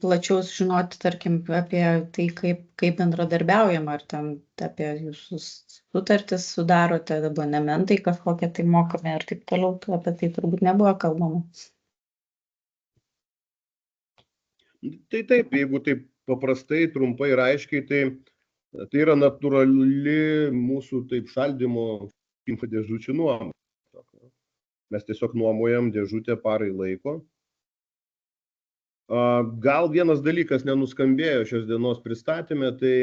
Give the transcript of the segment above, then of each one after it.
plačiau sužinoti, tarkim, apie tai, kaip bendradarbiaujama, ar ten apie jūsų sutartis sudarote, abonementai kažkokie tai mokami, ar taip toliau, apie tai turbūt nebuvo kalbama. Tai taip, jeigu taip paprastai, trumpai ir aiškiai, tai yra natūrali mūsų taip šaldymo dėžučių nuoma. Mes tiesiog nuomojam dėžutę parai laiko. Gal vienas dalykas nenuskambėjo šios dienos pristatymė, tai,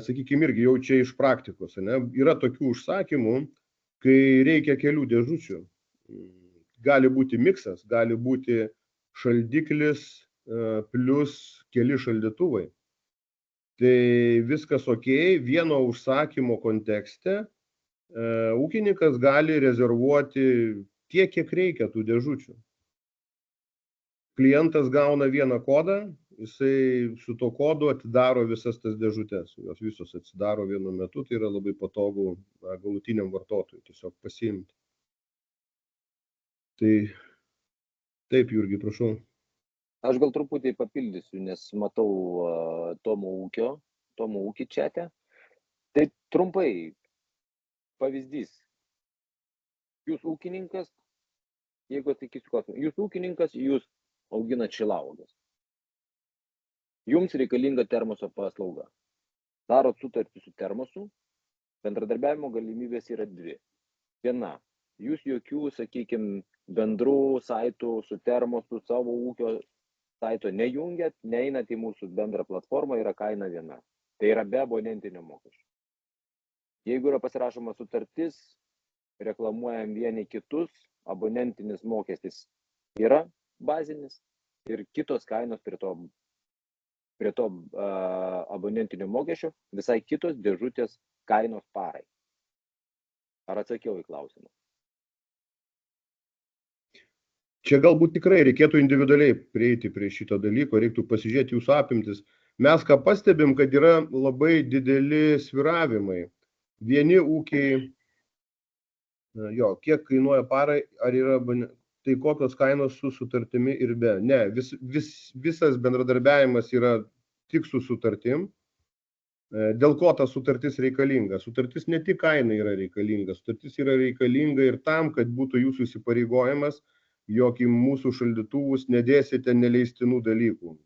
sakykime, irgi jau čia iš praktikos. Ne? Yra tokių užsakymų, kai reikia kelių dėžučių. Gali būti miksas, gali būti šaldiklis plus keli šaldytuvai. Tai viskas ok, vieno užsakymo kontekste ūkininkas gali rezervuoti tiek, kiek reikia tų dėžučių. Klientas gauna vieną kodą, jisai su to kodu atidaro visas tas dėžutės. Jos visos atsidaro vienu metu, tai yra labai patogu galutiniam vartotojui tiesiog pasiimti. Tai taip, Jurgi, prašau. Aš gal truputį papildysiu, nes matau Tomo ūkį čiate. Tai trumpai pavyzdys. Jūs ūkininkas, jeigu atsakysiu klausimą, jūs ūkininkas, jūs auginat šilauoges. Jums reikalinga termoso paslauga. Darot sutartį su termosu, bendradarbiavimo galimybės yra dvi. Viena, jūs jokių, sakykime, bendrų saitų su termosu, savo ūkio saito nejungiat, neinat į mūsų bendrą platformą, yra kaina viena. Tai yra be abonentinio mokesčio. Jeigu yra pasirašoma sutartis, reklamuojam vieni kitus, abonentinis mokestis yra bazinis ir kitos kainos prie to abonentinio mokesčio, visai kitos dėžutės kainos parai. Ar atsakiau į klausimą? Čia galbūt tikrai reikėtų individualiai prieiti prie šito dalyko, reiktų pasižiūrėti jūsų apimtis. Mes ką pastebim, kad yra labai dideli svyravimai. Vieni ūkiai, kiek kainuoja parai, ar yra, tai kokios kainos su sutartimi ir be. Ne, visas bendradarbiavimas yra tik su sutartim. Dėl ko ta sutartis reikalinga? Sutartis ne tik kaina yra reikalinga, sutartis yra reikalinga ir tam, kad būtų jūsų įsipareigojimas, jog į mūsų šaldytuvus nedėsite neleistinų dalykų.